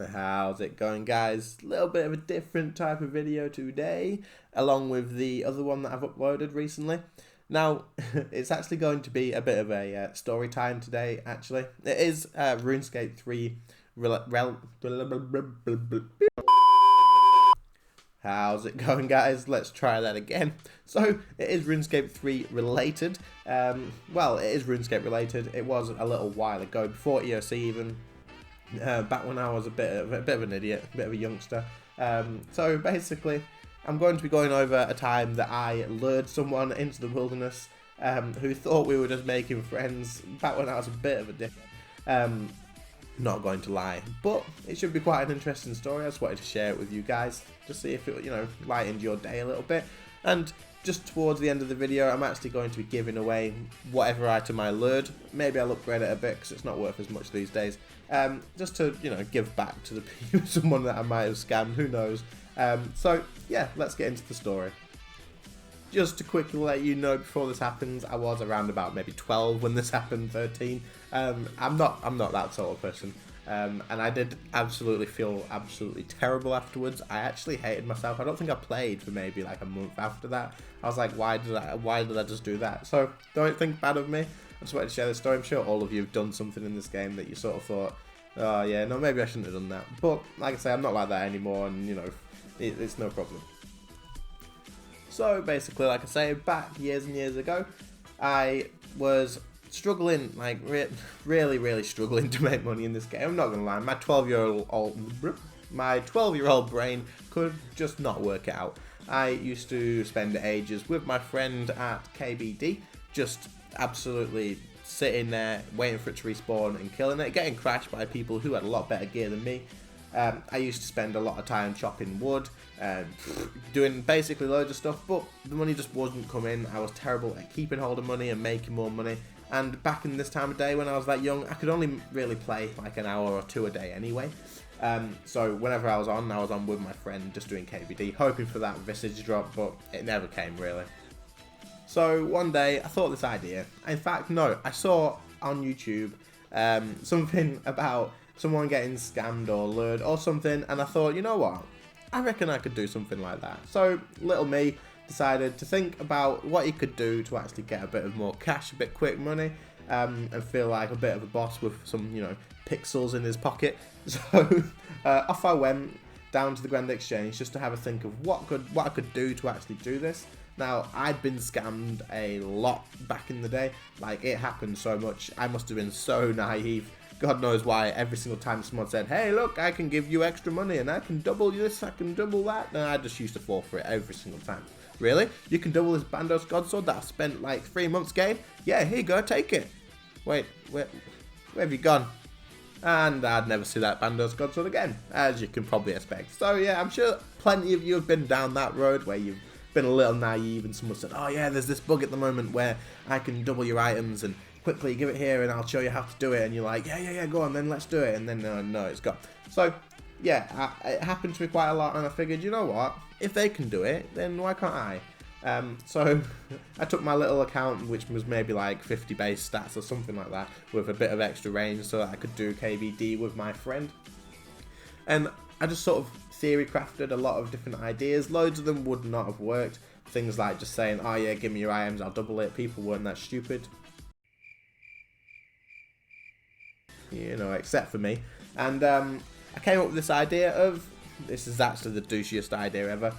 How's it going, guys? A little bit of a different type of video today, along with the other one that I've uploaded recently. Now, it's actually going to be a bit of a story time today, actually. It is RuneScape 3 How's it going, guys? Let's try that again. So, it is RuneScape 3 related. Well, it is RuneScape related. It was a little while ago, before EOC even. Back when I was a bit of an idiot, a bit of a youngster. So basically, I'm going to be going over a time that I lured someone into the wilderness who thought we were just making friends back when I was a bit of a dick. Not going to lie, but it should be quite an interesting story. I just wanted to share it with you guys, just see if it, lightened your day a little bit. And just towards the end of the video, I'm actually going to be giving away whatever item I lured. Maybe I'll upgrade it a bit because it's not worth as much these days. Just to, give back to the people, someone that I might have scammed, who knows. So, yeah, let's get into the story. Just to quickly let you know, before this happens, I was around about maybe 12 when this happened, 13. I'm not that sort of person. And I did feel absolutely terrible afterwards. I actually hated myself. I don't think I played for maybe like a month after that. I was like, why did I just do that? So don't think bad of me. I just wanted to share this story. I'm sure all of you have done something in this game that you sort of thought, oh yeah, no, maybe I shouldn't have done that. But like I say, I'm not like that anymore, and it's no problem. So basically, like I say, back years and years ago, I was struggling, like really struggling to make money in this game. I'm not gonna lie, my 12-year-old brain could just not work it out. I used to spend ages with my friend at KBD, just absolutely sitting there waiting for it to respawn and killing it, getting crashed by people who had a lot better gear than me. I used to spend a lot of time chopping wood, doing basically loads of stuff, but the money just wasn't coming. I was terrible at keeping hold of money and making more money. And back in this time of day when I was that young, I could only really play like an hour or two a day anyway. So whenever I was on with my friend just doing KBD, hoping for that visage drop, but it never came really. So one day I thought this idea. In fact, no, I saw on YouTube something about someone getting scammed or lured or something, and I thought, you know what? I reckon I could do something like that. So little me decided to think about what he could do to actually get a bit of more cash, a bit quick money, and feel like a bit of a boss with some, pixels in his pocket. So off I went down to the Grand Exchange just to have a think of what I could do to actually do this. Now, I'd been scammed a lot back in the day. Like, it happened so much. I must have been so naive. God knows why. Every single time someone said, hey, look, I can give you extra money and I can double this, I can double that. And I just used to fall for it every single time. Really? You can double this Bandos Godsword that I spent like 3 months game? Yeah, here you go, take it. Wait, where have you gone? And I'd never see that Bandos Godsword again, as you can probably expect. So yeah, I'm sure plenty of you have been down that road where you've been a little naive and someone said, oh yeah, there's this bug at the moment where I can double your items and quickly give it here and I'll show you how to do it. And you're like, yeah, go on, then let's do it. And then no, it's gone. So yeah, it happened to me quite a lot, and I figured, you know what, if they can do it, then why can't I? So I took my little account, which was maybe like 50 base stats or something like that, with a bit of extra range so that I could do KVD with my friend. And I just sort of theory crafted a lot of different ideas. Loads of them would not have worked. Things like just saying, oh yeah, give me your items, I'll double it. People weren't that stupid. Except for me. And I came up with this idea of, this is actually the douchiest idea ever,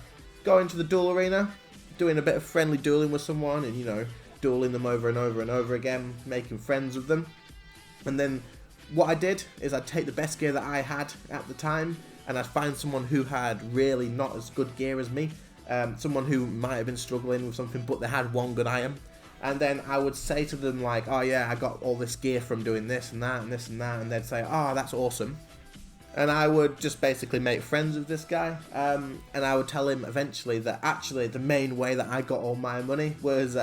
going to the duel arena, doing a bit of friendly dueling with someone and, dueling them over and over and over again, making friends with them. And then what I did is I'd take the best gear that I had at the time and I'd find someone who had really not as good gear as me, someone who might have been struggling with something but they had one good item. And then I would say to them like, oh yeah, I got all this gear from doing this and that and this and that, and they'd say, oh, that's awesome. And I would just basically make friends with this guy, and I would tell him eventually that actually the main way that I got all my money was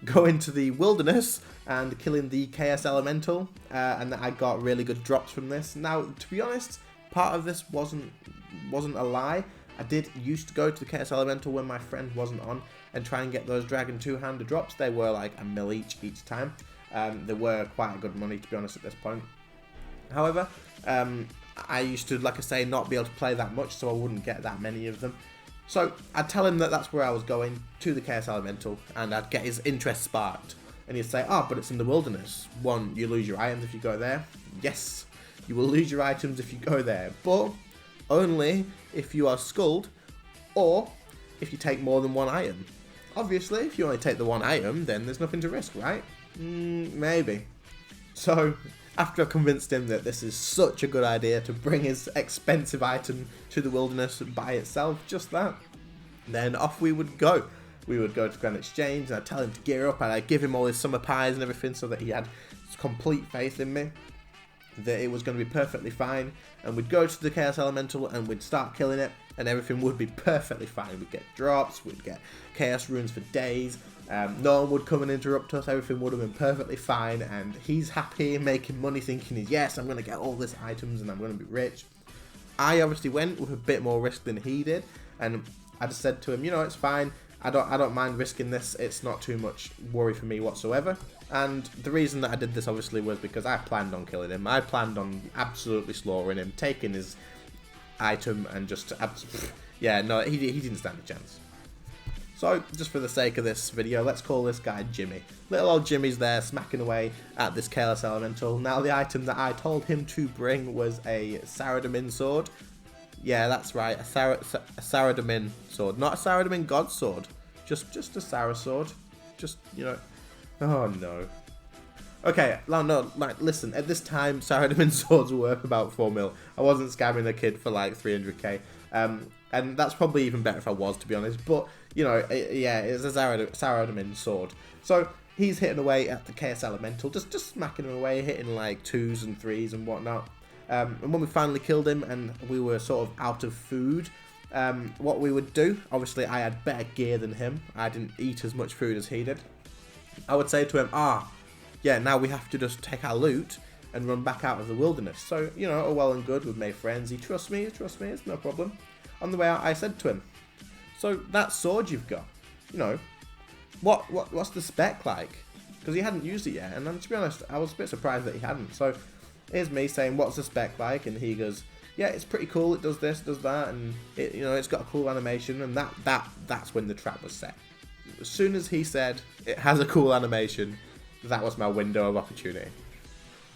going to the wilderness and killing the KS Elemental, and that I got really good drops from this. Now, to be honest, part of this wasn't a lie. I did used to go to the KS Elemental when my friend wasn't on and try and get those Dragon 2-hander drops. They were like a mil each time. They were quite good money, to be honest, at this point. However, I used to, like I say, not be able to play that much, so I wouldn't get that many of them. So I'd tell him that that's where I was going, to the Chaos Elemental, and I'd get his interest sparked. And he'd say, oh, but it's in the wilderness. One, you lose your items if you go there. Yes, you will lose your items if you go there, but only if you are skulled, or if you take more than one item. Obviously, if you only take the one item, then there's nothing to risk, right? Maybe. So, after I convinced him that this is such a good idea to bring his expensive item to the wilderness by itself, just that, then off we would go. We would go to Grand Exchange, and I'd tell him to gear up, and I'd give him all his summer pies and everything so that he had complete faith in me, that it was going to be perfectly fine. And we'd go to the Chaos Elemental and we'd start killing it, and everything would be perfectly fine. We'd get drops, we'd get Chaos Runes for days, no one would come and interrupt us, everything would have been perfectly fine, and he's happy, making money, thinking, yes, I'm going to get all these items and I'm going to be rich. I obviously went with a bit more risk than he did, and I just said to him, you know, it's fine, I don't mind risking this, it's not too much worry for me whatsoever. And the reason that I did this obviously was because I planned on killing him. I planned on absolutely slaughtering him, taking his item, and just yeah, no, he didn't stand a chance. So just for the sake of this video, let's call this guy Jimmy. Little old Jimmy's there smacking away at this Chaos Elemental. Now the item that I told him to bring was a Saradomin sword. Yeah, that's right, a Saradomin sword, not a Saradomin god sword, just a Sara sword, just, you know. Oh no. Okay, no, like, listen, at this time, Saradomin swords were worth about 4 mil. I wasn't scamming the kid for like 300k. And that's probably even better if I was, to be honest. But, you know, yeah, it's a Saradomin sword. So, he's hitting away at the Chaos Elemental, just smacking him away, hitting like 2s and 3s and whatnot. And when we finally killed him and we were sort of out of food, what we would do, obviously I had better gear than him. I didn't eat as much food as he did. I would say to him, yeah, now we have to just take our loot and run back out of the wilderness. So, you know, well and good, we've made friends. He trusts me, it's no problem. On the way out, I said to him, so that sword you've got, you know, what's the spec like? Because he hadn't used it yet, and then, to be honest, I was a bit surprised that he hadn't. So here's me saying, what's the spec like? And he goes, yeah, it's pretty cool, it does this, does that, and it, you know, it's got a cool animation, and that's when the trap was set. As soon as he said it has a cool animation, that was my window of opportunity.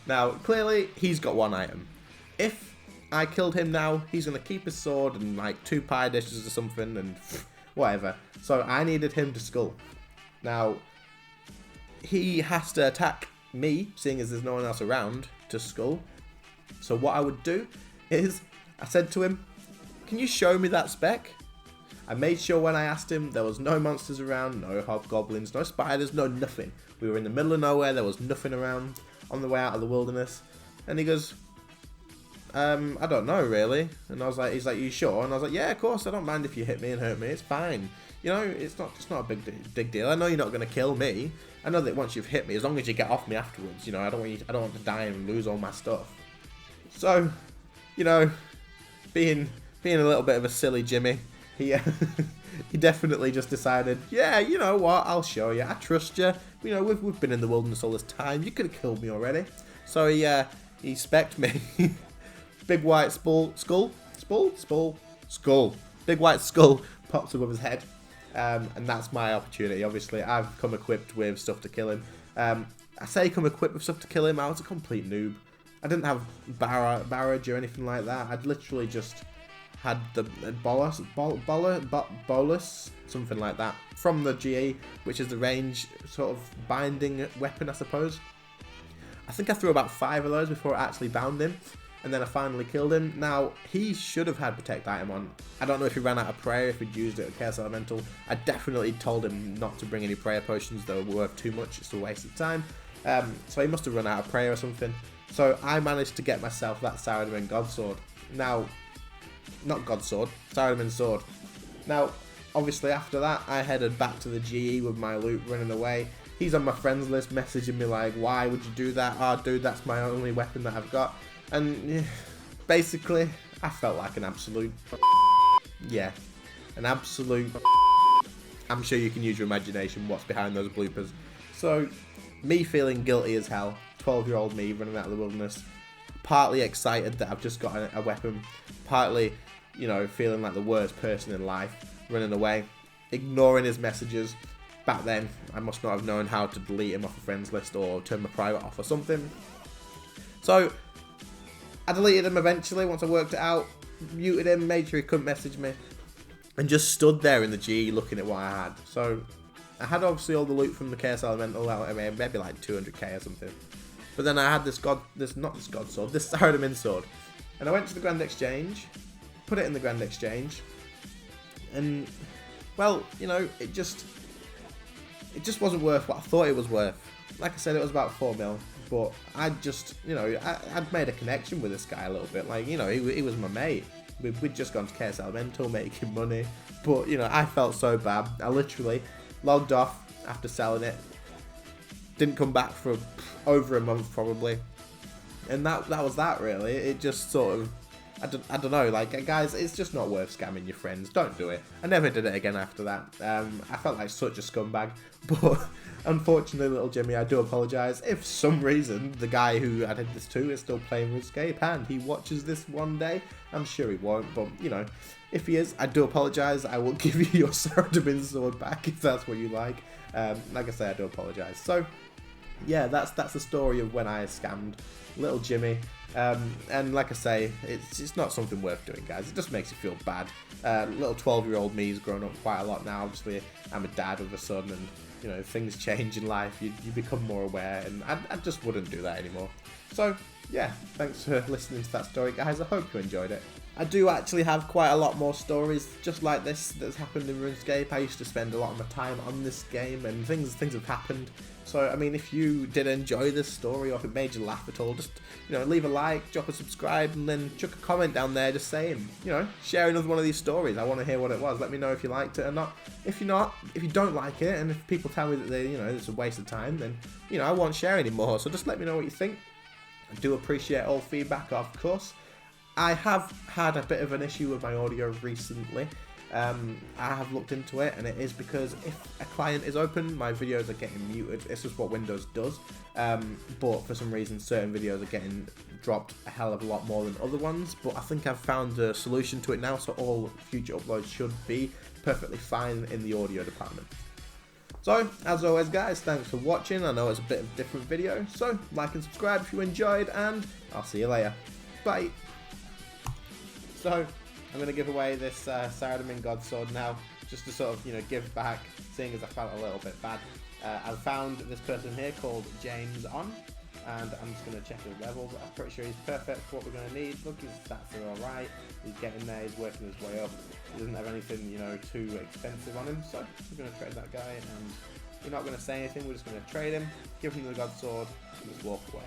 Now, clearly, he's got one item. If I killed him now, he's going to keep his sword and like 2 pie dishes or something and whatever. So I needed him to skull. Now, he has to attack me, seeing as there's no one else around, to skull. So what I would do is, I said to him, can you show me that spec? I made sure when I asked him, there was no monsters around, no hobgoblins, no spiders, no nothing. We were in the middle of nowhere, there was nothing around, on the way out of the wilderness. And he goes, I don't know really. And I was like, he's like, you sure? And I was like, yeah, of course, I don't mind if you hit me and hurt me, it's fine. You know, it's not a big deal. I know you're not going to kill me. I know that once you've hit me, as long as you get off me afterwards, you know, I don't want to die and lose all my stuff. So, you know, being a little bit of a silly Jimmy, he definitely just decided, yeah, you know what, I'll show you, I trust you. You know, we've been in the wilderness all this time, you could have killed me already. So he specced me. Big white skull. Big white skull pops above his head. And that's my opportunity. Obviously, I've come equipped with stuff to kill him. I say come equipped with stuff to kill him, I was a complete noob. I didn't have barrage or anything like that. I'd literally just had the bolus, something like that, from the GE, which is the range sort of binding weapon, I suppose. I think I threw about 5 of those before I actually bound him, and then I finally killed him. Now, he should have had Protect item on. I don't know if he ran out of prayer, if he'd used it at Chaos Elemental. I definitely told him not to bring any prayer potions, they were worth too much, it's a waste of time. So he must have run out of prayer or something. So I managed to get myself that Saradomin God Sword. Now, not God Sword, Saradomin Sword. Now, obviously after that, I headed back to the GE with my loot, running away. He's on my friends list, messaging me like, why would you do that? Oh, dude, that's my only weapon that I've got. And yeah, basically, I felt like an absolute yeah, an absolute I'm sure you can use your imagination what's behind those bloopers. So, me feeling guilty as hell, 12-year-old me running out of the wilderness, partly excited that I've just got a weapon, partly, you know, feeling like the worst person in life, running away, ignoring his messages. Back then, I must not have known how to delete him off a friends list or turn my private off or something. So I deleted him eventually once I worked it out, muted him, made sure he couldn't message me, and just stood there in the G looking at what I had. So I had obviously all the loot from the Chaos Elemental, I mean, maybe like 200k or something. But then I had this Saradomin sword. And I went to the Grand Exchange, put it in the Grand Exchange, and, well, you know, it just wasn't worth what I thought it was worth. Like I said, it was about 4 mil. But I just, you know, I'd made a connection with this guy a little bit. Like, you know, he was my mate. We'd just gone to Chaos Elemental making money. But, you know, I felt so bad. I literally logged off after selling it. Didn't come back for over a month probably. And that was that really. It just sort of, I don't know, like, guys, it's just not worth scamming your friends. Don't do it. I never did it again after that. I felt like such a scumbag. But unfortunately, little Jimmy, I do apologise. If for some reason the guy who I did this to is still playing RuneScape and he watches this one day, I'm sure he won't, but, you know, if he is, I do apologise. I will give you your Saradomin sword back if that's what you like. Like I say, I do apologise. So, yeah, that's the story of when I scammed little Jimmy. And like I say, it's not something worth doing, guys. It just makes you feel bad. Little 12-year-old me's grown up quite a lot now. Obviously, I'm a dad with a son, and, you know, things change in life. You become more aware, and I just wouldn't do that anymore. So, yeah, thanks for listening to that story, guys. I hope you enjoyed it. I do actually have quite a lot more stories just like this that's happened in RuneScape. I used to spend a lot of my time on this game, and things have happened. So, I mean, if you did enjoy this story, or if it made you laugh at all, just, you know, leave a like, drop a subscribe, and then chuck a comment down there just saying, you know, share another one of these stories. I want to hear what it was. Let me know if you liked it or not. If you don't like it, and if people tell me that they, you know, it's a waste of time, then, you know, I won't share anymore. So just let me know what you think. I do appreciate all feedback, of course. I have had a bit of an issue with my audio recently. I have looked into it, and it is because if a client is open, my videos are getting muted. This is what Windows does, but for some reason certain videos are getting dropped a hell of a lot more than other ones. But I think I've found a solution to it now, so all future uploads should be perfectly fine in the audio department. So, as always, guys, thanks for watching. I know it's a bit of a different video, so like and subscribe if you enjoyed, and I'll see you later. Bye. So, I'm going to give away this Saradomin God Sword now, just to sort of, you know, give back, seeing as I felt a little bit bad. I found this person here called James On, and I'm just going to check his levels. I'm pretty sure he's perfect for what we're going to need. Look, his stats are alright. He's getting there, he's working his way up. He doesn't have anything, you know, too expensive on him, so we're going to trade that guy, and we're not going to say anything, we're just going to trade him, give him the God Sword, and just walk away.